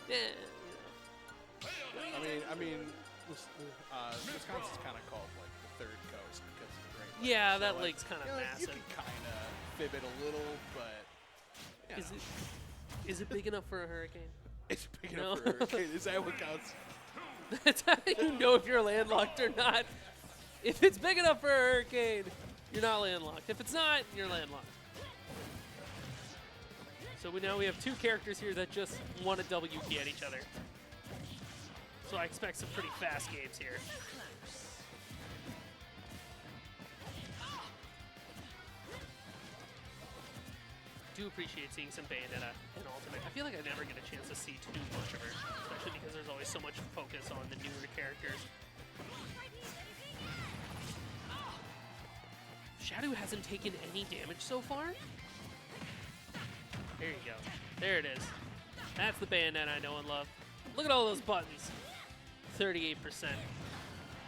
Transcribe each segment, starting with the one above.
Yeah. I mean, Wisconsin's kind of called like the third coast because of the Great Lakes. Yeah, So, that like, lake's kind of massive. You can kind of fib it a little, but Is it big enough for a hurricane? It's big enough for a hurricane. Is that what counts? That's how you know if you're landlocked or not. If it's big enough for a hurricane, you're not landlocked. If it's not, you're landlocked. So now we have two characters here that just want to WP at each other. So I expect some pretty fast games here. Do appreciate seeing some Bayonetta in Ultimate. I feel like I never get a chance to see too much of her, especially because there's always so much focus on the newer characters. Shadu hasn't taken any damage so far. There you go. There it is. That's the Bayonetta I know and love. Look at all those buttons. 38%.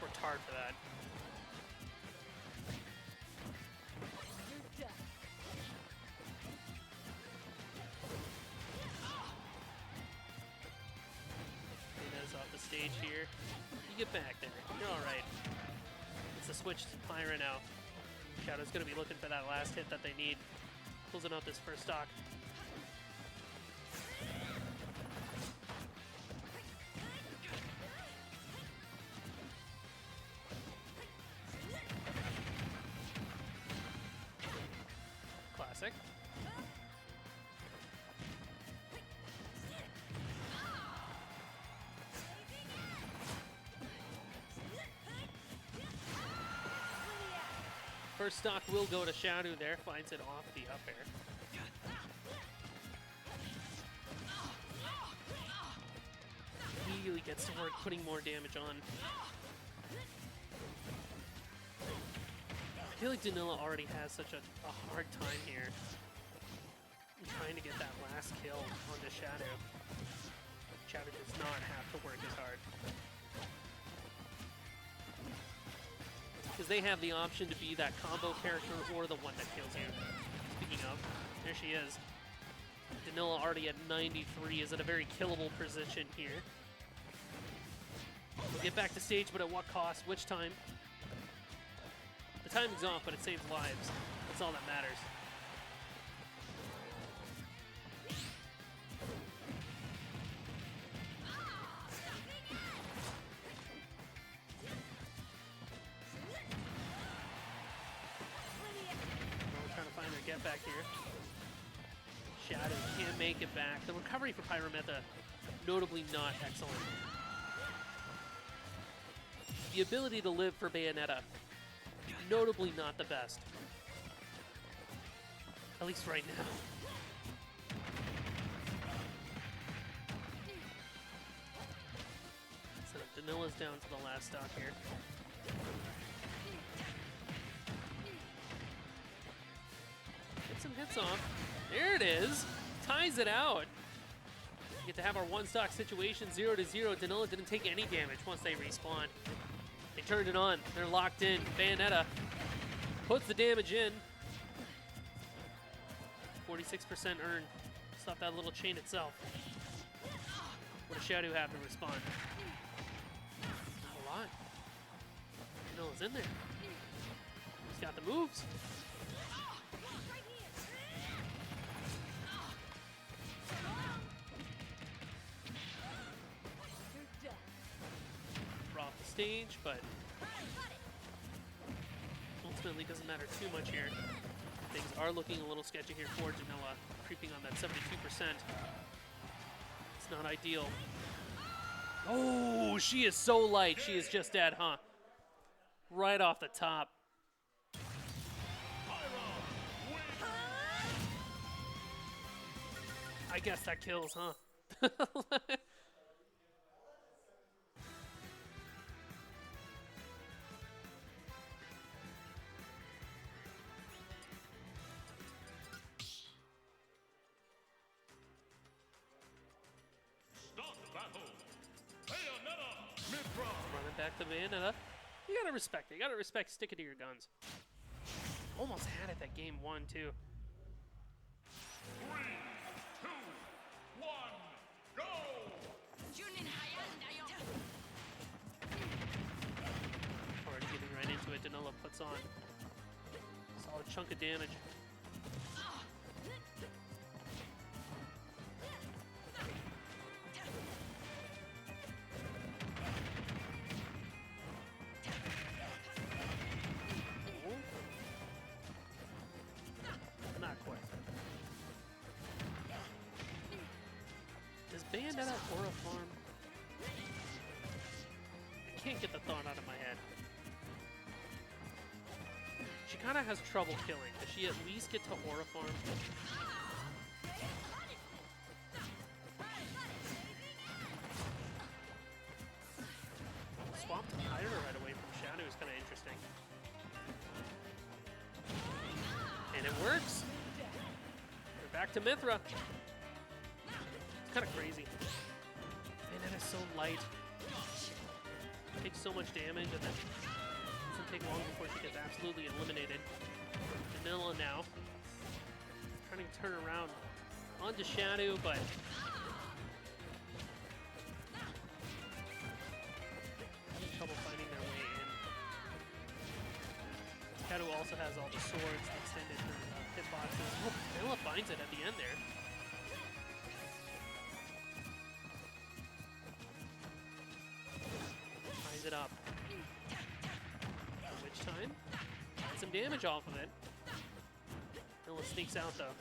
Worked hard for that. Off the stage here. You get back there. You're all right. It's a switch to Pyra now. Shadow's going to be looking for that last hit that they need. Closing out this first stock. Classic. First stock will go to Shadu there, finds it off the up air. Immediately gets to work putting more damage on. I feel like Danila already has such a hard time here trying to get that last kill onto Shadu. Shadu does not have to work as hard. Because they have the option to be that combo character or the one that kills you. Speaking of, there she is. Danila already at 93 is at a very killable position here. We'll get back to stage, but at what cost? Which time? The timing's off, but it saves lives. That's all that matters. Get back here. Shadu can't make it back. The recovery for Bayonetta, notably not excellent. The ability to live for Bayonetta, notably not the best. At least right now. So Danila's down to the last stock here. Get some hits off. There it is. Ties it out. We get to have our one-stock situation, 0-0. Danila didn't take any damage once they respawned. They turned it on. They're locked in. Bayonetta puts the damage in. 46% earned. Stop that little chain itself. What does Shadu have to respond? Not a lot. Danila's in there. He's got the moves. Off the stage, but ultimately doesn't matter too much here. Things are looking a little sketchy here for Danila, creeping on that 72%. It's not ideal. Oh, she is so light. She is just dead, huh? Right off the top. I guess that kills, huh? Running back to Bayonetta. You gotta respect it. You gotta respect sticking to your guns. Almost had it that game 1, too. 3, 2, 1, go! hits on. Solid chunk of damage. Not quite. Does Bayonetta Aura farm? I can't get the thought out of my head. She kind of has trouble killing. Does she at least get to Aura farm? Swap to Pyro right away from Shadu is kind of interesting. And it works. We're back to Mithra. It's kind of crazy. Bayonetta's so light. Takes so much damage and then doesn't take long before she gets absolutely eliminated. Danila now trying to turn around onto Shadu, but having trouble finding their way in. Shadu also has all the swords, the extended hitboxes. Oh, Danila finds it at the end there. It up. Which time? Got some damage off of it. Danila sneaks out though.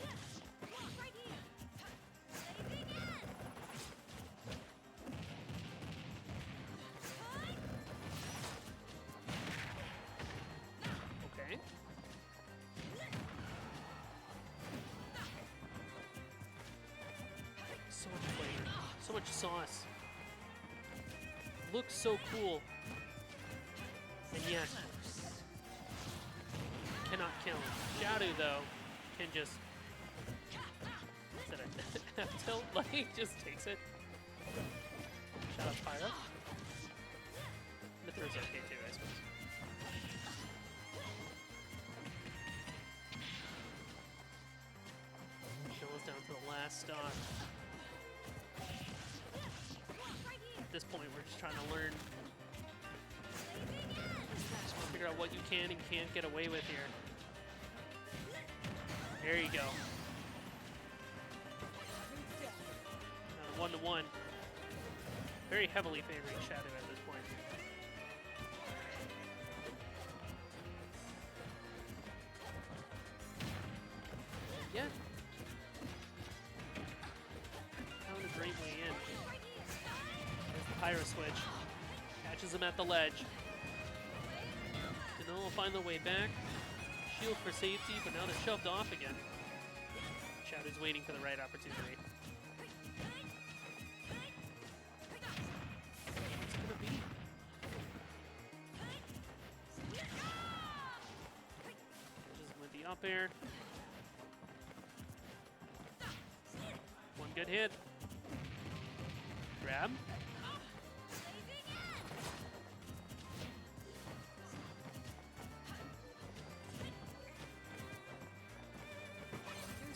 Okay. So much flavor. So much sauce. Looks so cool. And yet, cannot kill him. Shadu, though, can just... Is that a F-tilt? Like, just takes it. Shout out Pyro. Mithra's okay too, I suppose. Danila's down to the last stock. At this point, we're just trying to learn. Just want to figure out what you can and can't get away with here. There you go. 1-1. Very heavily favoring Shadu at this point. Yeah. Found a great way in. There's the Pyro switch. Catches him at the ledge. Danila will find the way back. Shield for safety, but now they're shoved off again. Shadu's waiting for the right opportunity. What's it gonna be? Just with the up air. One good hit. Grab.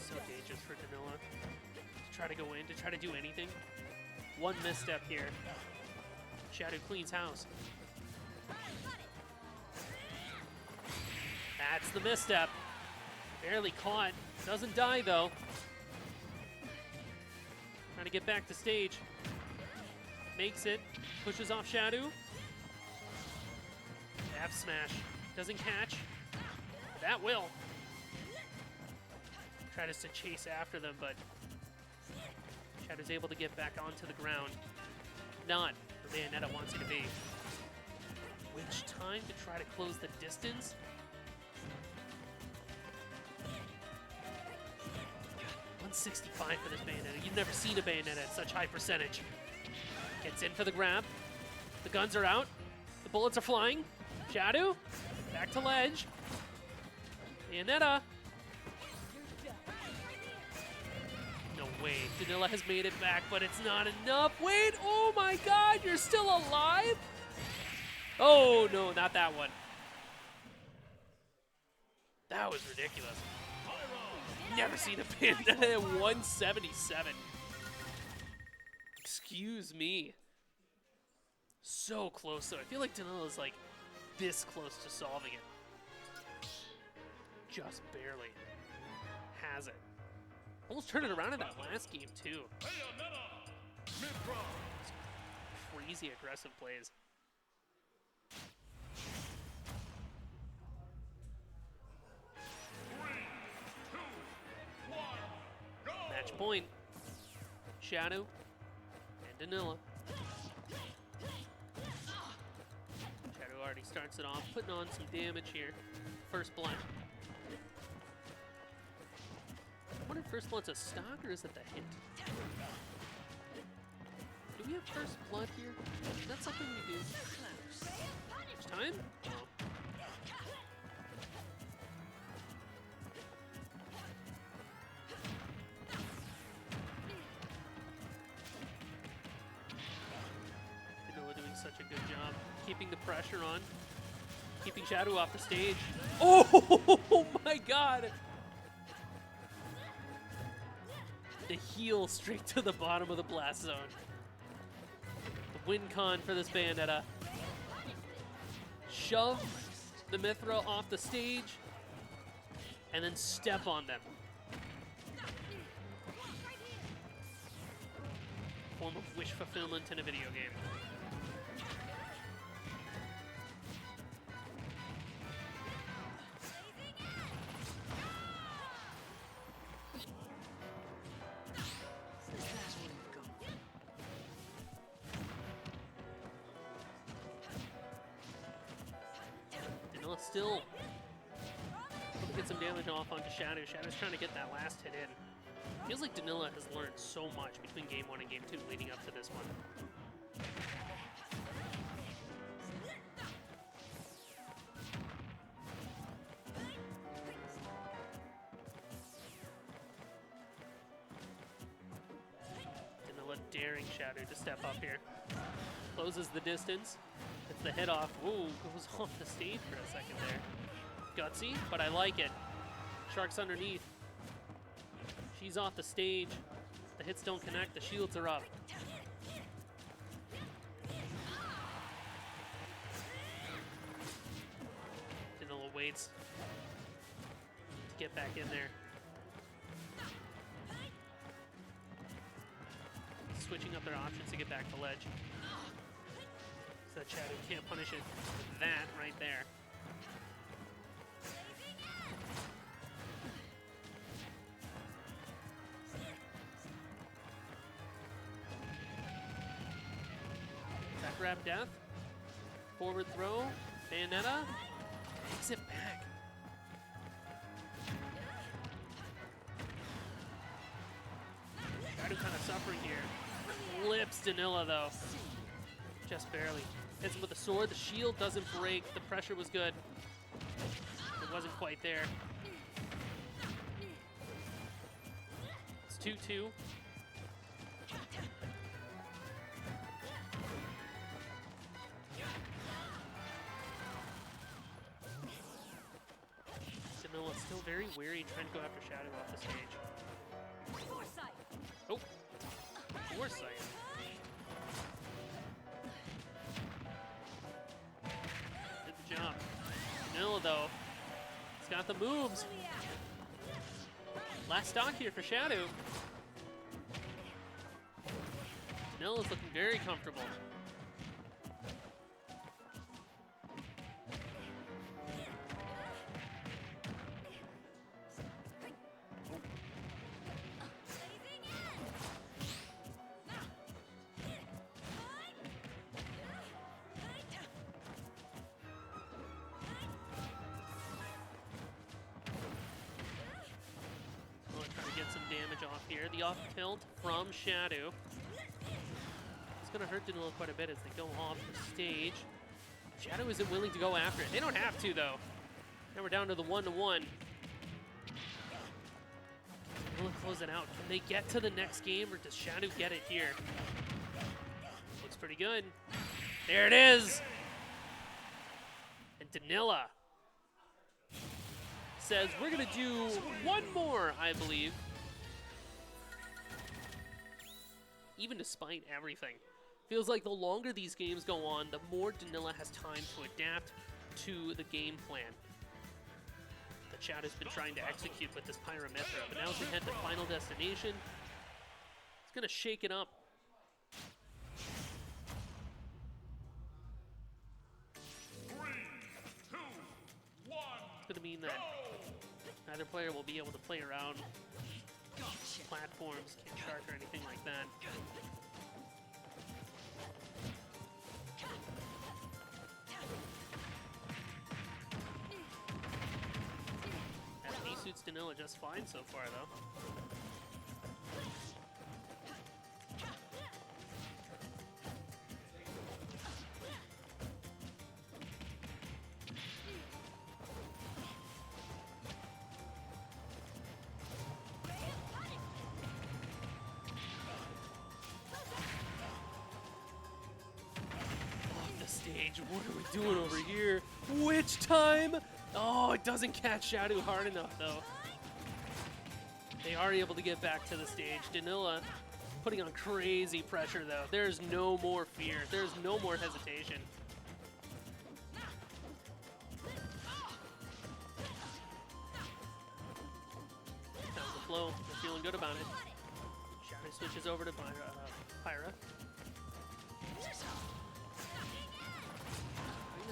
So dangerous for Danila to try to go in, to try to do anything. One misstep here. Shadu cleans house. That's the misstep. Barely caught. Doesn't die though. Trying to get back to stage. Makes it. Pushes off Shadu. F smash. Doesn't catch. That will. Tries to chase after them, but Shadu's able to get back onto the ground. Not where Bayonetta wants you to be. Which time to try to close the distance? $165 for this Bayonetta. You've never seen a Bayonetta at such high percentage. Gets in for the grab. The guns are out. The bullets are flying. Shadu, back to ledge. Bayonetta. No way. Danila has made it back, but it's not enough. Wait, oh my god, you're still alive? Oh no, not that one. That was ridiculous. Never seen a Bayonetta at 177. Excuse me. So close though. I feel like Danila's like this close to solving it. just barely has it. Almost turned it around in that last game, too. Crazy aggressive plays. Match point. Shadu and Danila. Shadu already starts it off, putting on some damage here. First blood. I wonder if first blood's a stock or is it the hit? Do we have first blood here? Is that something we do? Each time? No. Danila doing such a good job keeping the pressure on, keeping Shadu off the stage. Oh my god! The heel straight to the bottom of the blast zone. The win con for this Bayonetta. Shove the Mithra off the stage and then step on them. Form of wish fulfillment in a video game. Still get some damage off onto Shadu. Shadu's trying to get that last hit in. Feels like Danila has learned so much between Game 1 and Game 2 leading up to this one. Danila daring Shadu to step up here. Closes the distance. It's the hit off. Ooh, goes off the stage for a second there. Gutsy, but I like it. Shark's underneath. She's off the stage. The hits don't connect. The shields are up. Danila waits to get back in there. Switching up their options to get back to ledge. So that Shadu can't punish it with that right there. Back grab death. Forward throw. Bayonetta takes it back. Shadu kind of suffering here. Flips Danila though. Just barely. Hits him with the sword. The shield doesn't break. The pressure was good. It wasn't quite there. It's 2-2. Danila's still very wary, trying to go after Shadu off the stage. Oh, foresight. Job. Danila though, he's got the moves. Last stock here for Shadu. Danila's looking very comfortable. Here, the off tilt from Shadu. It's going to hurt Danila quite a bit as they go off the stage. Shadu isn't willing to go after it. They don't have to, though. Now we're down to the 1-1. Danila close it out. Can they get to the next game, or does Shadu get it here? Looks pretty good. There it is! And Danila says, we're going to do one more, I believe. Even despite everything. Feels like the longer these games go on, the more Danila has time to adapt to the game plan. The what Shadu's been trying to execute with this Pyramithra. But now as we head to Final Destination, it's going to shake it up. It's going to mean that neither player will be able to play around platforms, King Shark, or anything like that. That suits Danila just fine so far, though. What are we doing over here? Witch time! Oh, it doesn't catch Shadu hard enough, though. They are able to get back to the stage. Danila putting on crazy pressure, though. There's no more fear. There's no more hesitation. Sounds the flow. They're feeling good about it. Shadu switches over to Pyra.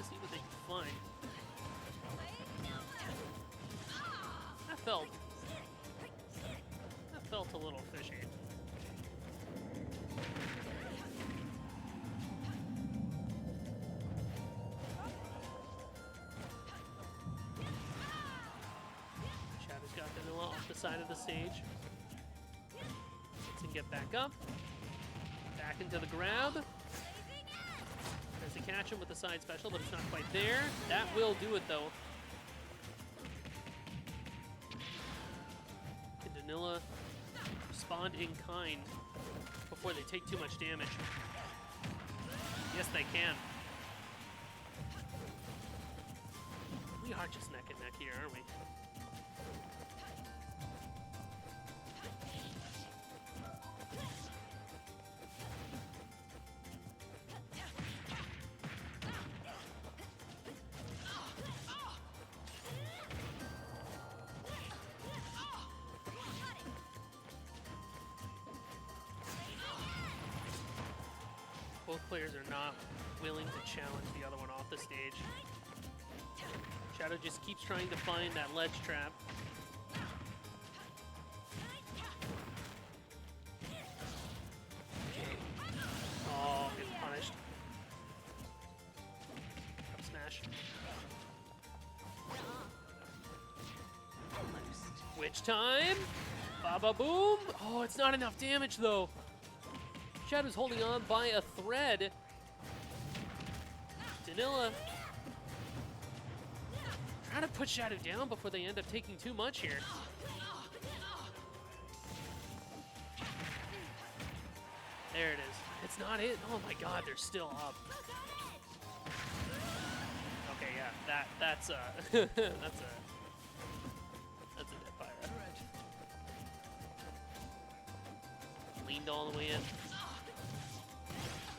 See what they can find. That felt a little fishy. Shadu's got Danila off the side of the stage. Can get back up. Back into the grab. To catch him with the side special, but it's not quite there. That will do it, though. Can Danila respond in kind before they take too much damage? Yes, they can. We are just neck and neck here, aren't we? Both players are not willing to challenge the other one off the stage. Shadu just keeps trying to find that ledge trap. Oh, gets punished. Up smash. Witch time! Baba boom! Oh, it's not enough damage though. Shadu's holding on by a thread. Danila trying to put Shadu down before they end up taking too much here. There it is. It's not it. Oh my god, they're still up. Okay, yeah, that's a that's a dead Pyra. Leaned all the way in.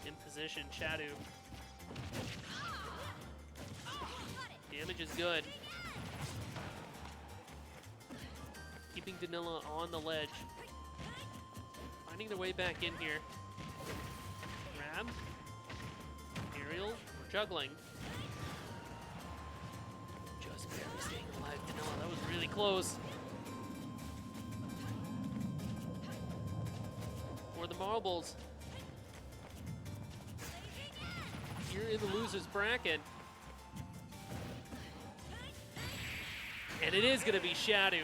In position, Shadu. Damage is good. Keeping Danila on the ledge. Finding their way back in here. Grab. Aerial. We're juggling. Just barely staying alive, Danila. That was really close. For the marbles. You're in the loser's bracket. And it is going to be Shadu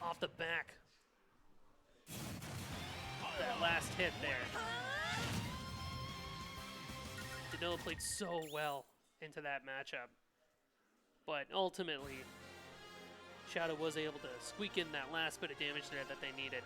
off the back. That last hit there. Danila played so well into that matchup. But ultimately, Shadu was able to squeak in that last bit of damage there that they needed.